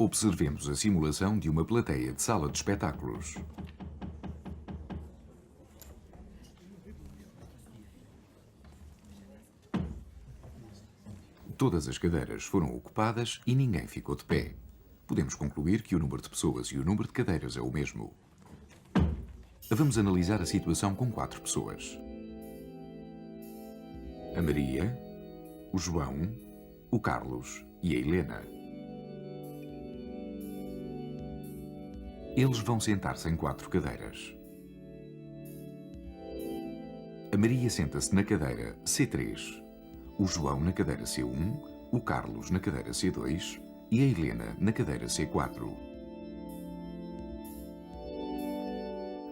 Observemos a simulação de uma plateia de sala de espetáculos. Todas as cadeiras foram ocupadas e ninguém ficou de pé. Podemos concluir que o número de pessoas e o número de cadeiras é o mesmo. Vamos analisar a situação com 4 pessoas. A Maria, o João, o Carlos e a Helena. Eles vão sentar-se em 4 cadeiras. A Maria senta-se na cadeira C3, o João na cadeira C1, o Carlos na cadeira C2 e a Helena na cadeira C4.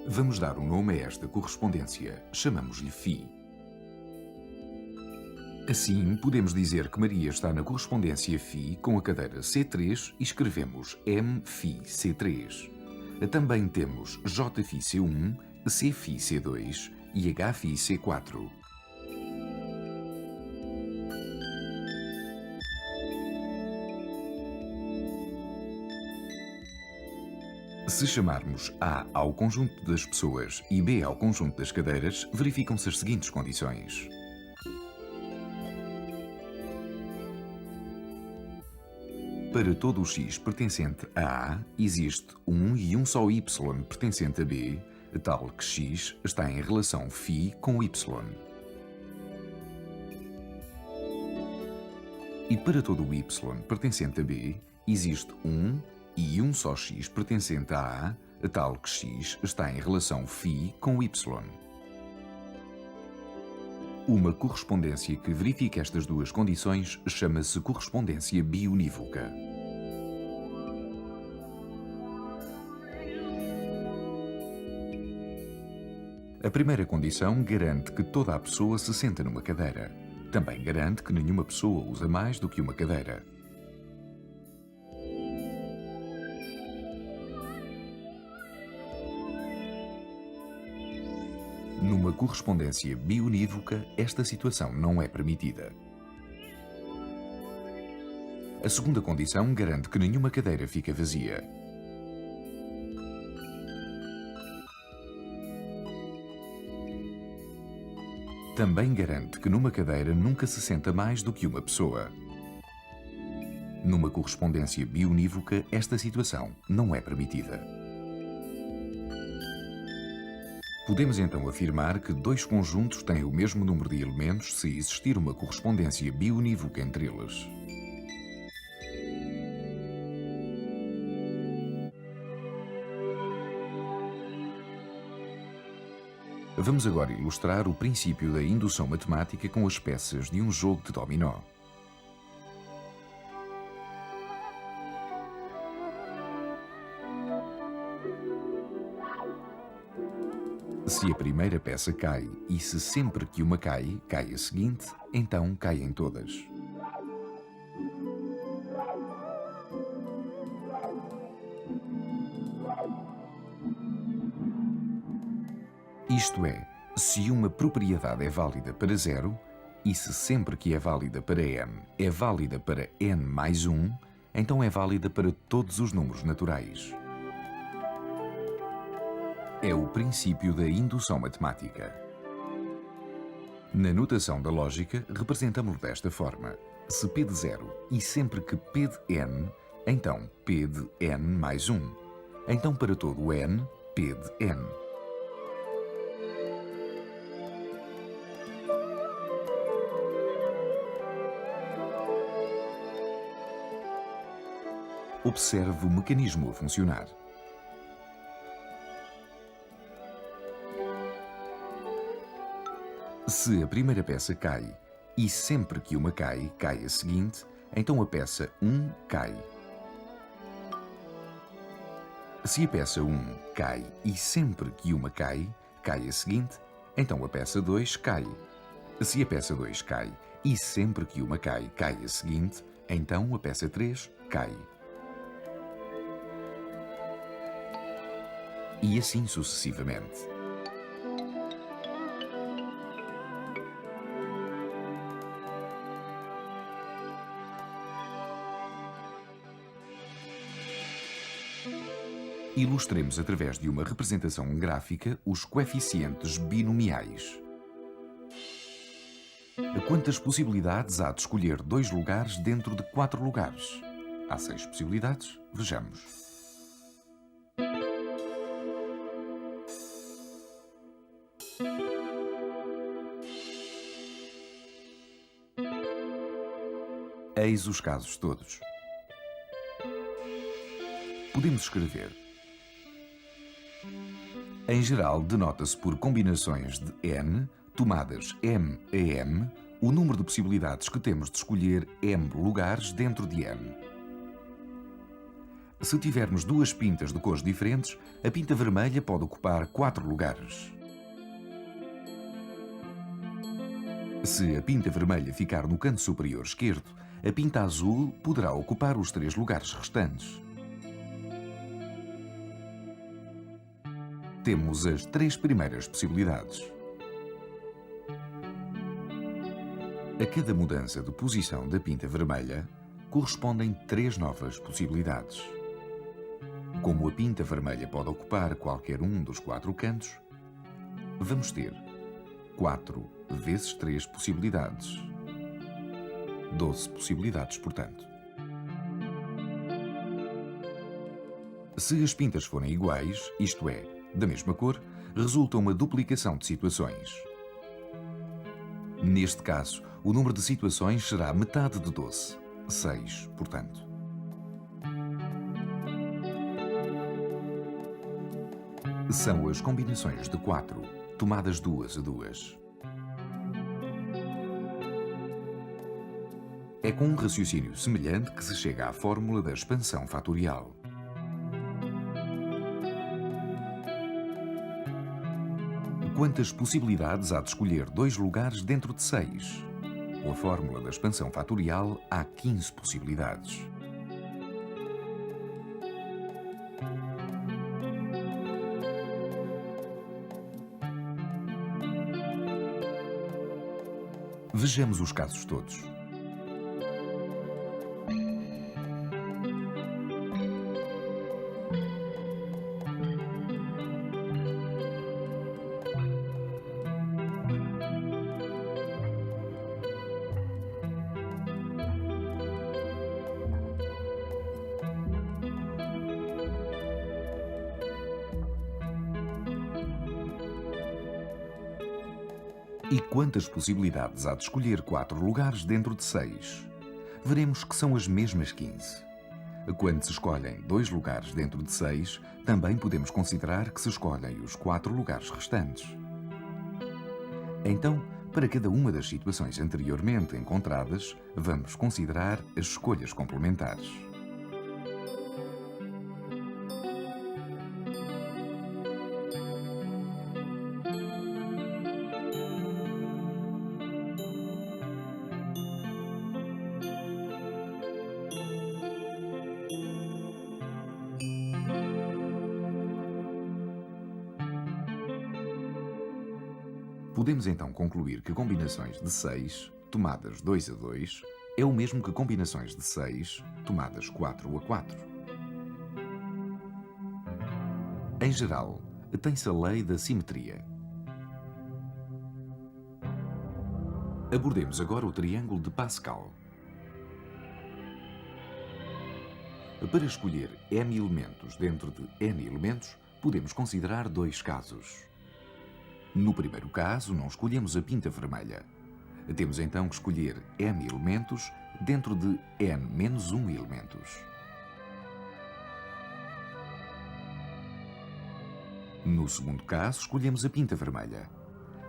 Vamos dar um nome a esta correspondência. Chamamos-lhe φ. Assim, podemos dizer que Maria está na correspondência φ com a cadeira C3 e escrevemos Mφ C3. Também temos Jφ C1, Cφ C2 e Hφ C4. Se chamarmos A ao conjunto das pessoas e B ao conjunto das cadeiras, verificam-se as seguintes condições. Para todo o x pertencente a A, existe um e um só y pertencente a B, tal que x está em relação φ com y. E para todo o y pertencente a B, existe um e um só x pertencente a A, tal que x está em relação φ com y. Uma correspondência que verifica estas duas condições chama-se correspondência biunívoca. A primeira condição garante que toda a pessoa se senta numa cadeira. Também garante que nenhuma pessoa usa mais do que uma cadeira. Numa correspondência biunívoca, esta situação não é permitida. A segunda condição garante que nenhuma cadeira fica vazia. Também garante que numa cadeira nunca se senta mais do que uma pessoa. Numa correspondência biunívoca, esta situação não é permitida. Podemos então afirmar que dois conjuntos têm o mesmo número de elementos se existir uma correspondência biunívoca entre eles. Vamos agora ilustrar o princípio da indução matemática com as peças de um jogo de dominó. Se a primeira peça cai e se sempre que uma cai, cai a seguinte, então caem todas. Isto é, se uma propriedade é válida para 0 e se sempre que é válida para n é válida para n mais 1, então é válida para todos os números naturais. É o princípio da indução matemática. Na notação da lógica, representamos-lo desta forma. Se P de 0 e sempre que P de n, então P de n mais 1. Então para todo n, P de n. Observe o mecanismo a funcionar. Se a primeira peça cai e sempre que uma cai, cai a seguinte, então a peça 1 cai. Se a peça 1 cai e sempre que uma cai, cai a seguinte, então a peça 2 cai. Se a peça 2 cai e sempre que uma cai, cai a seguinte, então a peça 3 cai. E assim sucessivamente. Ilustremos através de uma representação gráfica os coeficientes binomiais. Quantas possibilidades há de escolher 2 lugares dentro de 4 lugares? Há 6 possibilidades. Vejamos. Eis os casos todos. Podemos escrever. Em geral, denota-se por combinações de n, tomadas m a m, o número de possibilidades que temos de escolher m lugares dentro de n. Se tivermos 2 pintas de cores diferentes, a pinta vermelha pode ocupar 4 lugares. Se a pinta vermelha ficar no canto superior esquerdo, a pinta azul poderá ocupar os 3 lugares restantes. Temos as 3 primeiras possibilidades. A cada mudança de posição da pinta vermelha, correspondem 3 novas possibilidades. Como a pinta vermelha pode ocupar qualquer um dos 4 cantos, vamos ter 4 vezes 3 possibilidades. 12 possibilidades, portanto. Se as pintas forem iguais, isto é, da mesma cor, resulta uma duplicação de situações. Neste caso, o número de situações será metade de 12, 6, portanto. São as combinações de 4, tomadas 2 a 2. É com um raciocínio semelhante que se chega à fórmula da expansão fatorial. Quantas possibilidades há de escolher 2 lugares dentro de 6? Pela fórmula da expansão fatorial, há 15 possibilidades. Vejamos os casos todos. E quantas possibilidades há de escolher 4 lugares dentro de 6? Veremos que são as mesmas 15. Quando se escolhem 2 lugares dentro de 6, também podemos considerar que se escolhem os 4 lugares restantes. Então, para cada uma das situações anteriormente encontradas, vamos considerar as escolhas complementares. Podemos então concluir que combinações de 6, tomadas 2 a 2, é o mesmo que combinações de 6, tomadas 4 a 4. Em geral, tem-se a lei da simetria. Abordemos agora o triângulo de Pascal. Para escolher m elementos dentro de n elementos, podemos considerar 2 casos. No primeiro caso, não escolhemos a pinta vermelha. Temos então que escolher m elementos dentro de n-1 elementos. No segundo caso, escolhemos a pinta vermelha.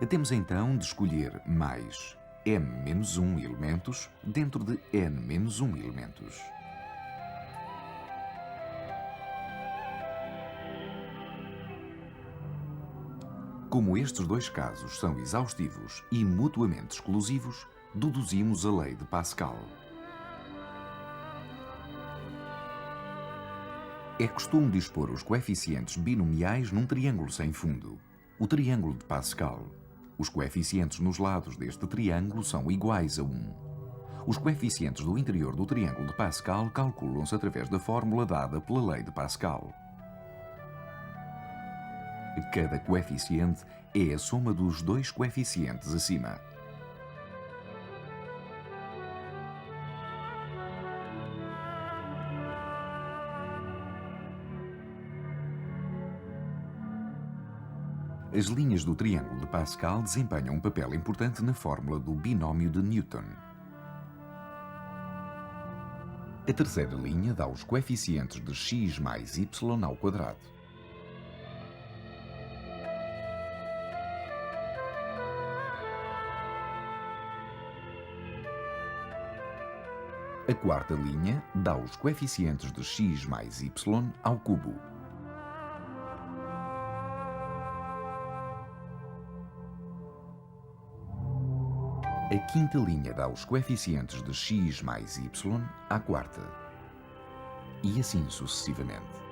Temos então de escolher mais m-1 elementos dentro de n-1 elementos. Como estes 2 casos são exaustivos e mutuamente exclusivos, deduzimos a lei de Pascal. É costume dispor os coeficientes binomiais num triângulo sem fundo, o triângulo de Pascal. Os coeficientes nos lados deste triângulo são iguais a 1. Os coeficientes do interior do triângulo de Pascal calculam-se através da fórmula dada pela lei de Pascal. Cada coeficiente é a soma dos dois coeficientes acima. As linhas do triângulo de Pascal desempenham um papel importante na fórmula do binómio de Newton. A terceira linha dá os coeficientes de x mais y ao quadrado. A quarta linha dá os coeficientes de x mais y ao cubo. A quinta linha dá os coeficientes de x mais y à quarta. E assim sucessivamente.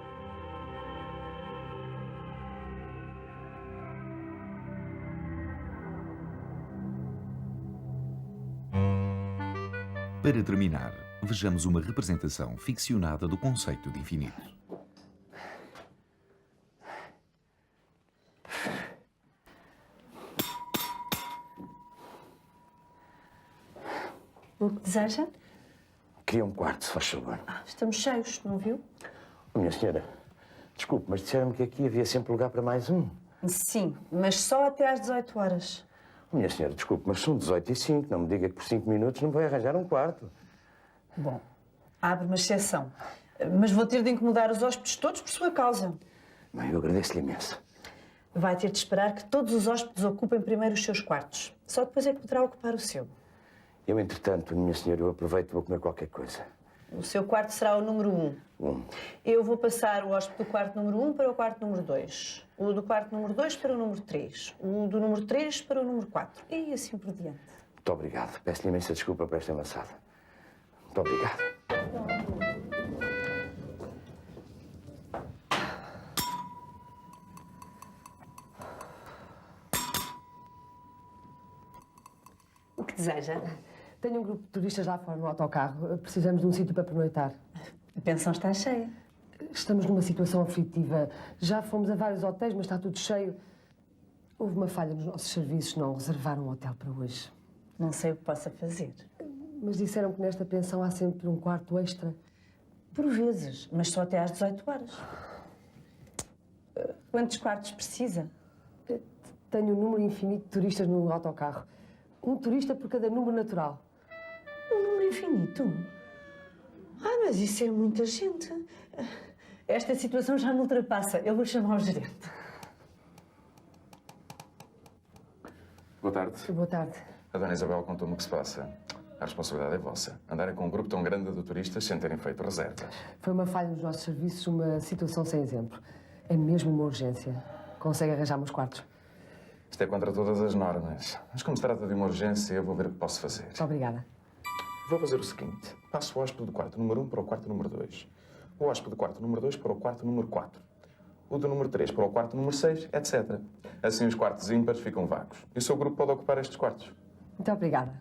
Para terminar, vejamos uma representação ficcionada do conceito de infinito. O que deseja? Queria um quarto, se faz favor. Estamos cheios, não viu? Oh, minha senhora, desculpe, mas disseram-me que aqui havia sempre lugar para mais um. Sim, mas só até às 18 horas. Oh, minha senhora, desculpe, mas são 18h05. Não me diga que por 5 minutos não vai arranjar um quarto. Bom, abre uma exceção. Mas vou ter de incomodar os hóspedes todos por sua causa. Bem, eu agradeço-lhe imenso. Vai ter de esperar que todos os hóspedes ocupem primeiro os seus quartos. Só depois é que poderá ocupar o seu. Eu, entretanto, minha senhora, eu aproveito e vou comer qualquer coisa. O seu quarto será o número 1. Eu vou passar o hóspede do quarto número 1 para o quarto número 2. O do quarto número 2 para o número 3. O do número 3 para o número 4. E assim por diante. Muito obrigado. Peço-lhe imensa desculpa por esta amassada. Muito obrigado. O que deseja? Tenho um grupo de turistas lá fora no autocarro. Precisamos de um sítio para pernoitar. A pensão está cheia. Estamos numa situação aflitiva. Já fomos a vários hotéis, mas está tudo cheio. Houve uma falha nos nossos serviços, não reservaram um hotel para hoje. Não sei o que possa fazer. Mas disseram que nesta pensão há sempre um quarto extra. Por vezes, mas só até às 18 horas. Quantos quartos precisa? Tenho um número infinito de turistas no autocarro. Um turista por cada número natural. Um número infinito? Mas isso é muita gente. Esta situação já me ultrapassa. Eu vou chamar o gerente. Boa tarde. Boa tarde. A dona Isabel contou-me o que se passa. A responsabilidade é vossa. Andarem com um grupo tão grande de turistas sem terem feito reservas. Foi uma falha nos nossos serviços, uma situação sem exemplo. É mesmo uma urgência. Consegue arranjar-me os quartos? Isto é contra todas as normas. Mas como se trata de uma urgência, eu vou ver o que posso fazer. Muito obrigada. Vou fazer o seguinte. Passo o hóspede do quarto número 1 para o quarto número 2. O hóspede do quarto número 2 para o quarto número 4. O do número 3 para o quarto número 6, etc. Assim os quartos ímpares ficam vagos. E o seu grupo pode ocupar estes quartos. Muito obrigada.